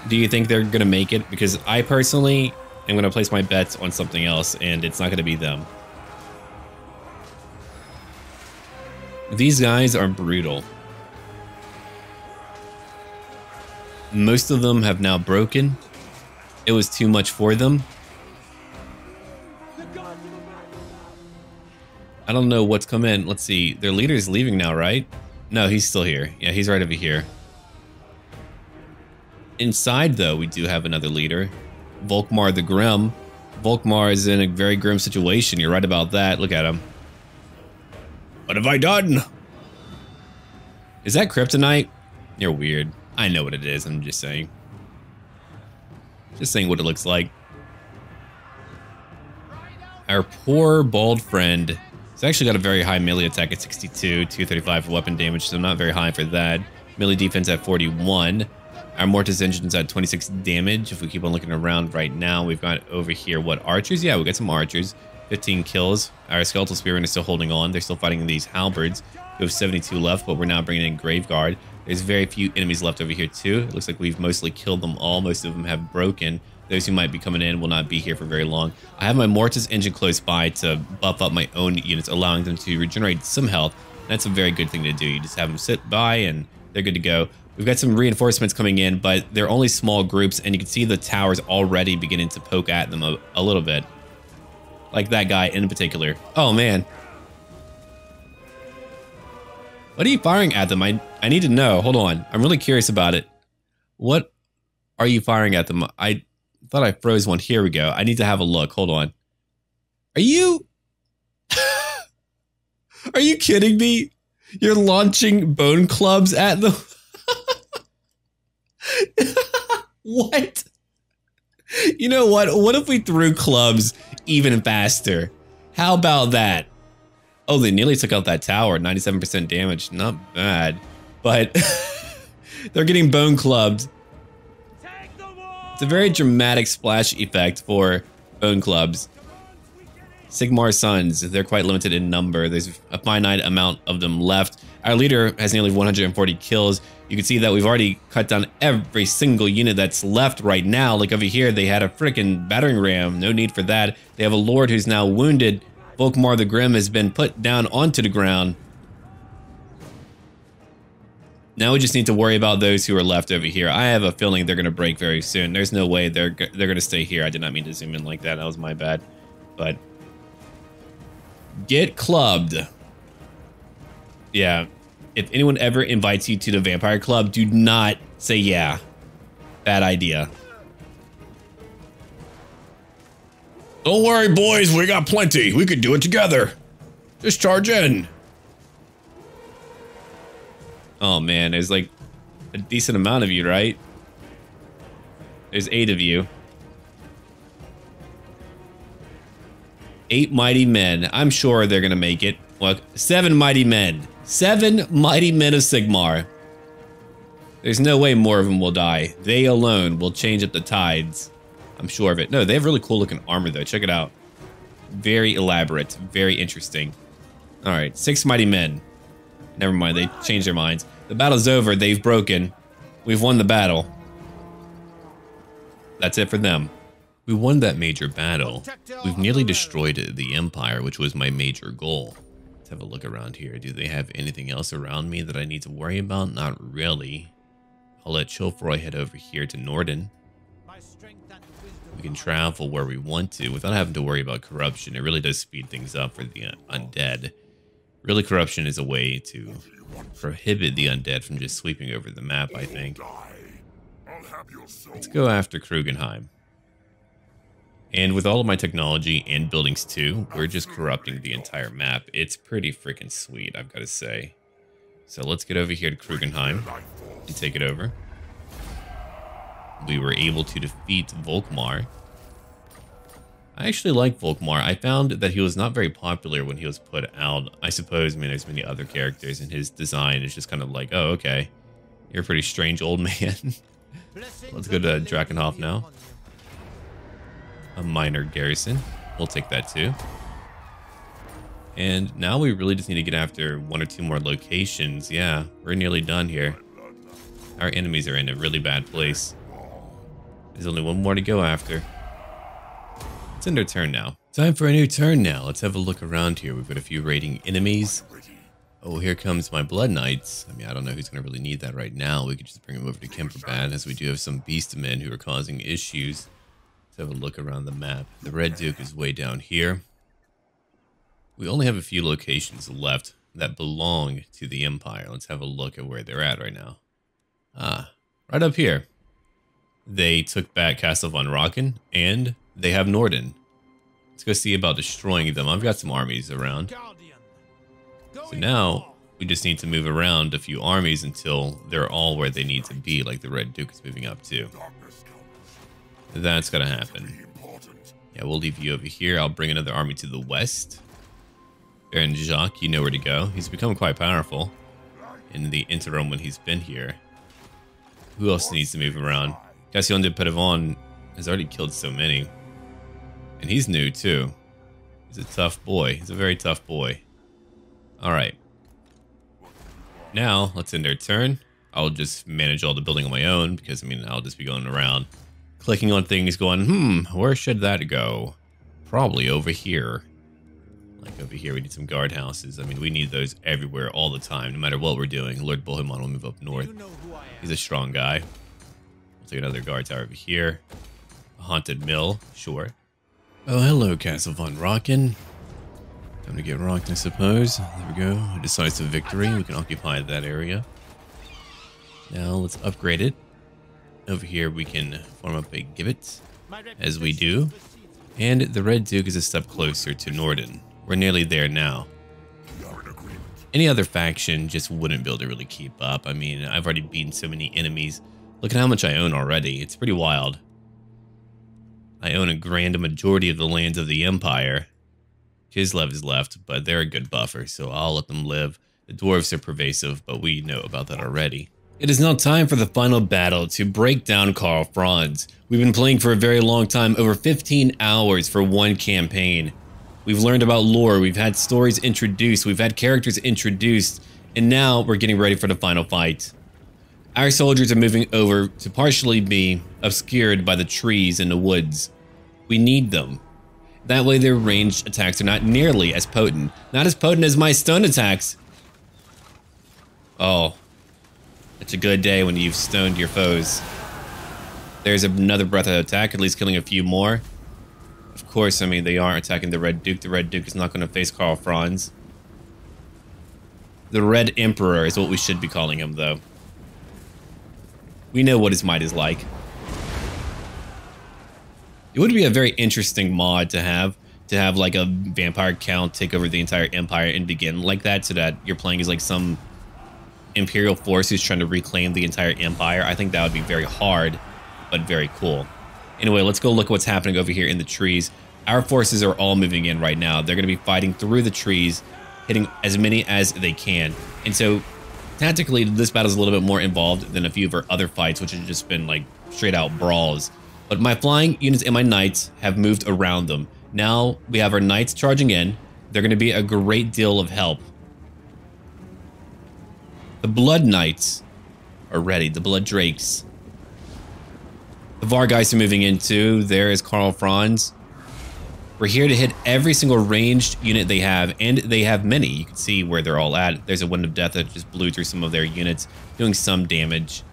Do you think they're going to make it? Because I personally am going to place my bets on something else, and it's not going to be them. These guys are brutal. Most of them have now broken. It was too much for them. I don't know what's come in. Let's see. Their leader is leaving now, right? No, he's still here. Yeah, he's right over here. Inside, though, we do have another leader. Volkmar the Grim. Volkmar is in a very grim situation. You're right about that. Look at him. What have I done? Is that kryptonite? You're weird. I know what it is. I'm just saying. Just saying what it looks like. Our poor bald friend. He's actually got a very high melee attack at 62, 235 for weapon damage, so not very high for that. Melee defense at 41. Our Mortis engine's at 26 damage. If we keep on looking around right now, we've got over here, what, archers? Yeah, we got some archers. 15 kills. Our skeletal spearmen are still holding on. They're still fighting these halberds. We have 72 left, but we're now bringing in Graveguard. There's very few enemies left over here too. It looks like we've mostly killed them all. Most of them have broken. Those who might be coming in will not be here for very long. I have my Mortis engine close by to buff up my own units, allowing them to regenerate some health. That's a very good thing to do. You just have them sit by and They're good to go. We've got some reinforcements coming in, but they're only small groups, and you can see the towers already beginning to poke at them a little bit. Like that guy in particular. Oh, man. What are you firing at them? I need to know. Hold on. I'm really curious about it. What are you firing at them? I thought I froze one. Here we go. I need to have a look. Hold on. Are you... Are you kidding me? You're launching bone clubs at them? What? You know what? What if we threw clubs even faster? How about that? Oh, they nearly took out that tower. 97% damage. Not bad. But they're getting bone clubbed. It's a very dramatic splash effect for bone clubs. Sigmar Sons, they're quite limited in number. There's a finite amount of them left. Our leader has nearly 140 kills. You can see that we've already cut down every single unit that's left right now. Like over here, they had a freaking battering ram. No need for that. They have a lord who's now wounded. Volkmar the Grim has been put down onto the ground. Now we just need to worry about those who are left over here. I have a feeling they're going to break very soon. There's no way they're going to stay here. I did not mean to zoom in like that. That was my bad. But get clubbed. Yeah. If anyone ever invites you to the Vampire Club, do not say yeah. Bad idea. Don't worry, boys. We got plenty. We could do it together. Just charge in. Oh, man. There's like a decent amount of you, right? There's 8 of you. 8 mighty men. I'm sure they're going to make it. Look, 7 mighty men. 7 mighty men of Sigmar. There's no way more of them will die. They alone will change up the tides. I'm sure of it. No, they have really cool looking armor though. Check it out. Very elaborate. Very interesting. All right, 6 mighty men. Never mind, they changed their minds. The battle's over. They've broken. We've won the battle. That's it for them. We won that major battle. We've nearly destroyed the Empire, which was my major goal. Let's have a look around here. Do they have anything else around me that I need to worry about? Not really. I'll let Chilfroy head over here to Norden. We can travel where we want to without having to worry about corruption. It really does speed things up for the undead. Really, corruption is a way to prohibit the undead from just sweeping over the map, I think. Let's go after Krugenheim. And with all of my technology and buildings too, we're just corrupting the entire map. It's pretty freaking sweet, I've got to say. So let's get over here to Krugenheim and take it over. We were able to defeat Volkmar. I actually like Volkmar. I found that he was not very popular when he was put out. I suppose, I mean, there's many other characters, and his design is just kind of like, oh, okay. You're a pretty strange old man. Let's go to Drakenhof now. A minor garrison. We'll take that too. And now we really just need to get after 1 or 2 more locations. Yeah, we're nearly done here. Our enemies are in a really bad place. There's only 1 more to go after. It's in their turn now. Time for a new turn now. Let's have a look around here. We've got a few raiding enemies. Oh, here comes my Blood Knights. I mean, I don't know who's going to really need that right now. We could just bring them over to Kemperbad, as we do have some beast men who are causing issues. Let's have a look around the map. The Red Duke is way down here. We only have a few locations left that belong to the Empire. Let's have a look at where they're at right now. Ah, right up here. They took back Castle von Rocken, and they have Norden. Let's go see about destroying them. I've got some armies around. So now, we just need to move around a few armies until they're all where they need to be, like the Red Duke is moving up too. That's gonna happen. Yeah, we'll leave you over here. I'll bring another army to the west. Baron Jacques, you know where to go. He's become quite powerful in the interim when he's been here. Who else needs to move around? Cassillon de Perevon has already killed so many. And he's new too. He's a tough boy. He's a very tough boy. Alright. Now, let's end our turn. I'll just manage all the building on my own because, I mean, I'll just be going around clicking on things going, where should that go? Probably over here. Like over here, we need some guardhouses. I mean, we need those everywhere all the time, no matter what we're doing. Lord Bohemond will move up north. He's a strong guy. We'll take another guard tower over here. A haunted mill, sure. Oh, hello, Castle von Rocken. Time to get rocked, I suppose. There we go. A decisive victory. We can occupy that area. Now let's upgrade it. Over here, we can form up a gibbet, as we do. And the Red Duke is a step closer to Norden. We're nearly there now. Any other faction just wouldn't be able to really keep up. I mean, I've already beaten so many enemies. Look at how much I own already. It's pretty wild. I own a grand majority of the lands of the Empire. Kislev is left, but they're a good buffer, so I'll let them live. The dwarves are pervasive, but we know about that already. It is now time for the final battle to break down Karl Franz. We've been playing for a very long time, over 15 hours for one campaign. We've learned about lore, we've had stories introduced, we've had characters introduced, and now we're getting ready for the final fight. Our soldiers are moving over to partially be obscured by the trees in the woods. We need them. That way their ranged attacks are not nearly as potent. Not as potent as my stun attacks. Oh, it's a good day when you've stoned your foes. There's another breath of attack, at least killing a few more. Of course, I mean, they are attacking the Red Duke. The Red Duke is not going to face Karl Franz. The Red Emperor is what we should be calling him, though. We know what his might is like. It would be a very interesting mod to have like a vampire count take over the entire empire and begin like that, so that you're playing as like some imperial force who's trying to reclaim the entire empire. I think that would be very hard, but very cool. Anyway, let's go look at what's happening over here in the trees. Our forces are all moving in right now. They're going to be fighting through the trees, hitting as many as they can. And so, tactically, this battle is a little bit more involved than a few of our other fights, which have just been like straight out brawls. But my flying units and my knights have moved around them. Now we have our knights charging in. They're going to be a great deal of help. The Blood Knights are ready. The Blood Drakes. The Vargeist are moving in too. There is Karl Franz. We're here to hit every single ranged unit they have, and they have many. You can see where they're all at. There's a Wind of Death that just blew through some of their units, doing some damage.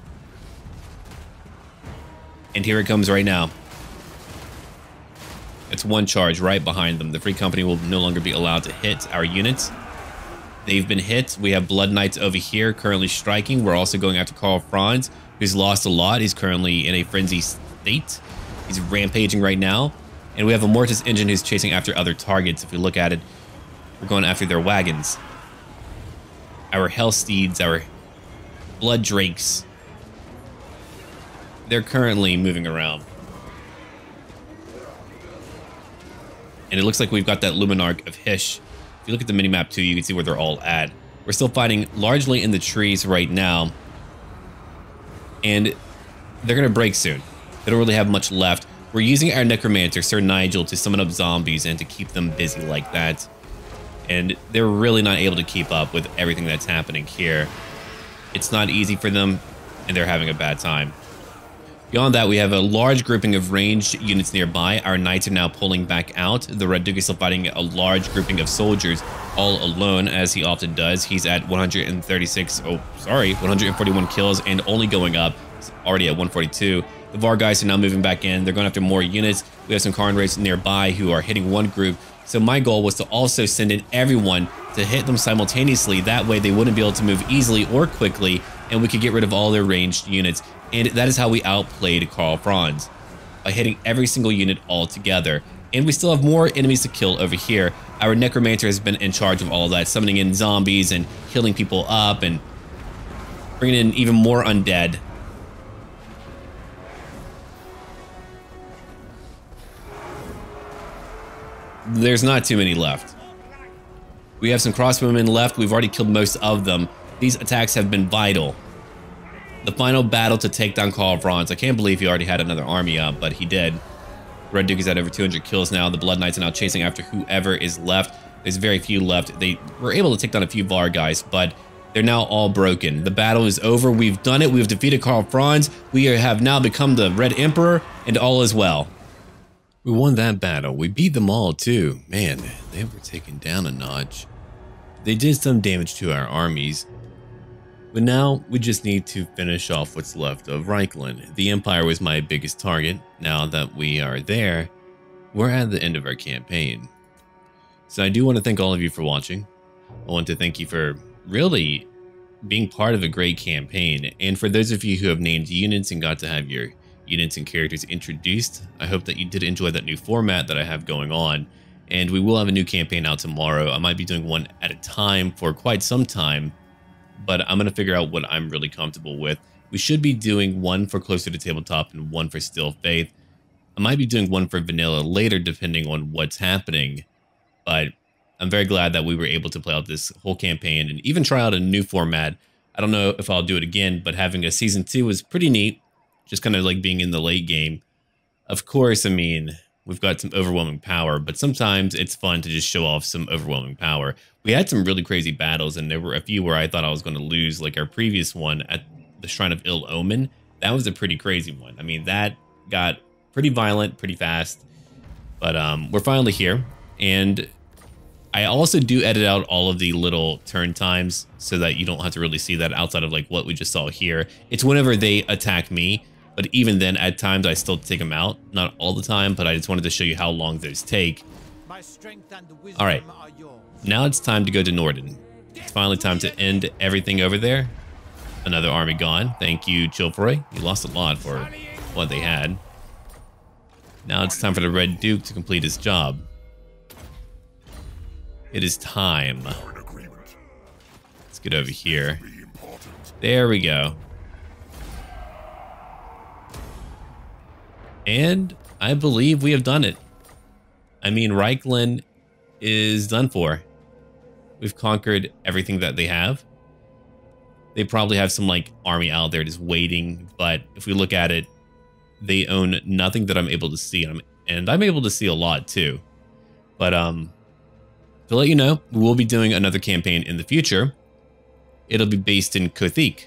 And here it comes right now. It's one charge right behind them. The Free Company will no longer be allowed to hit our units. They've been hit. We have Blood Knights over here currently striking. We're also going after Karl Franz, who's lost a lot. He's currently in a frenzy state. He's rampaging right now. And we have a Mortis engine who's chasing after other targets. If we look at it, we're going after their wagons. Our Hell Steeds, our Blood Drakes. They're currently moving around. And it looks like we've got that Luminarch of Hysh. If you look at the minimap too, you can see where they're all at. We're still fighting largely in the trees right now. And they're going to break soon. They don't really have much left. We're using our Necromancer, Sir Nigel, to summon up zombies and to keep them busy like that. And they're really not able to keep up with everything that's happening here. It's not easy for them, and they're having a bad time. Beyond that, we have a large grouping of ranged units nearby. Our knights are now pulling back out. The Red Duke is still fighting a large grouping of soldiers all alone, as he often does. He's at 141 kills and only going up. He's already at 142. The Vargeist are now moving back in. They're going after more units. We have some Karn Wraiths nearby who are hitting one group. So my goal was to also send in everyone to hit them simultaneously. That way they wouldn't be able to move easily or quickly, and we could get rid of all their ranged units. And that is how we outplayed Karl Franz, by hitting every single unit all together. And we still have more enemies to kill over here. Our Necromancer has been in charge of all of that, summoning in zombies and healing people up and bringing in even more undead. There's not too many left. We have some crossbowmen left. We've already killed most of them. These attacks have been vital. The final battle to take down Karl Franz. I can't believe he already had another army up, but he did. Red Duke is at over 200 kills now. The Blood Knights are now chasing after whoever is left. There's very few left. They were able to take down a few Vargeist, but they're now all broken. The battle is over. We've done it. We've defeated Karl Franz. We have now become the Red Emperor, and all is well. We won that battle. We beat them all too. Man, they were taken down a notch. They did some damage to our armies. But now we just need to finish off what's left of Reichland. The Empire was my biggest target. Now that we are there, we're at the end of our campaign. So I do want to thank all of you for watching. I want to thank you for really being part of a great campaign. And for those of you who have named units and got to have your units and characters introduced, I hope that you did enjoy that new format that I have going on. And we will have a new campaign out tomorrow. I might be doing one at a time for quite some time, but I'm going to figure out what I'm really comfortable with. We should be doing one for Closer to Tabletop and one for Still Faith. I might be doing one for Vanilla later, depending on what's happening. But I'm very glad that we were able to play out this whole campaign and even try out a new format. I don't know if I'll do it again, but having a season 2 was pretty neat. Just kind of like being in the late game. Of course, I mean, we've got some overwhelming power, but sometimes it's fun to just show off some overwhelming power. We had some really crazy battles, and there were a few where I thought I was going to lose, like our previous one at the Shrine of Ill Omen. That was a pretty crazy one. I mean, that got pretty violent, pretty fast, but we're finally here. And I also do edit out all of the little turn times so that you don't have to really see that outside of like what we just saw here. It's whenever they attack me, but even then at times I still take them out. Not all the time, but I just wanted to show you how long those take. All right, now it's time to go to Norden. It's finally time to end everything over there. Another army gone. Thank you, Chilfroy. You lost a lot for what they had. Now it's time for the Red Duke to complete his job. It is time. Let's get over here. There we go. And I believe we have done it. I mean, Reichland is done for. We've conquered everything that they have. They probably have some like army out there just waiting, but if we look at it, they own nothing that I'm able to see, and I'm able to see a lot too. But to let you know, we will be doing another campaign in the future. It'll be based in Kothik,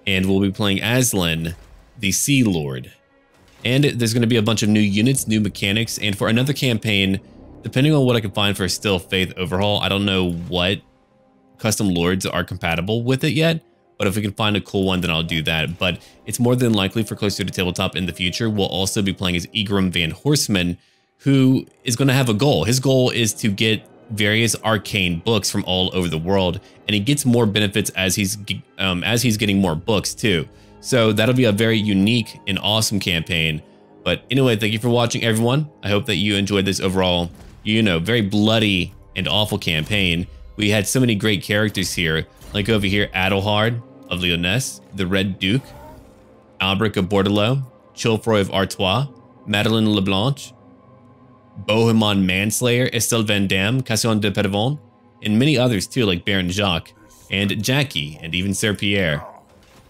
and we'll be playing Aslan, the Sea Lord. And there's going to be a bunch of new units, new mechanics, and for another campaign, depending on what I can find for a Still Faith overhaul, I don't know what custom lords are compatible with it yet, but if we can find a cool one, then I'll do that. But it's more than likely for Closer to Tabletop in the future, we'll also be playing as Egrim Van Horseman, who is going to have a goal. His goal is to get various arcane books from all over the world, and he gets more benefits as he's getting more books too. So that'll be a very unique and awesome campaign. But anyway, thank you for watching, everyone. I hope that you enjoyed this overall, very bloody and awful campaign. We had so many great characters here, like over here, Adelhard of Lyonesse, the Red Duke, Albric of Bordelot, Chilfroy of Artois, Madeleine Leblanche, Bohemond Manslayer, Estelle Van Dam, Cassion de Pedevon, and many others too, like Baron Jacques, and Jackie, and even Sir Pierre.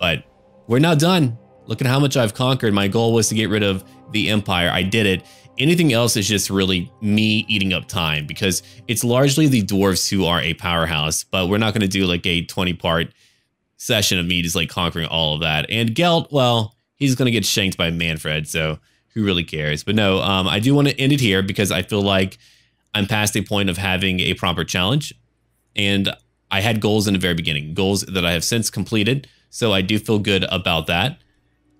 But we're now done. Look at how much I've conquered. My goal was to get rid of the Empire. I did it. Anything else is just really me eating up time, because it's largely the dwarves who are a powerhouse, but we're not going to do like a 20-part session of me just like conquering all of that. And Gelt, well, he's going to get shanked by Manfred, so who really cares? But no, I do want to end it here because I feel like I'm past a point of having a proper challenge, and I had goals in the very beginning, goals that I have since completed, so I do feel good about that.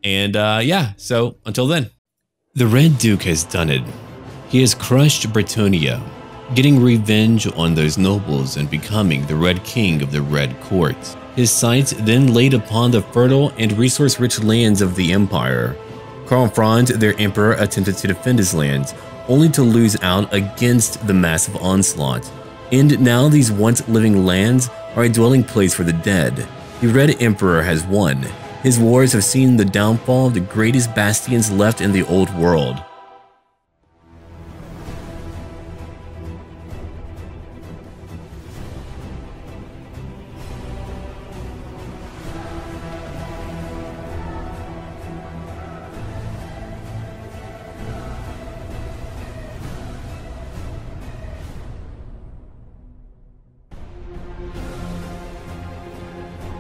And yeah, so until then. The Red Duke has done it. He has crushed Bretonnia, getting revenge on those nobles and becoming the Red King of the Red Court. His sights then laid upon the fertile and resource-rich lands of the Empire. Karl Franz, their emperor, attempted to defend his lands, only to lose out against the massive onslaught. And now these once-living lands are a dwelling place for the dead. The Red Emperor has won. His wars have seen the downfall of the greatest bastions left in the old world.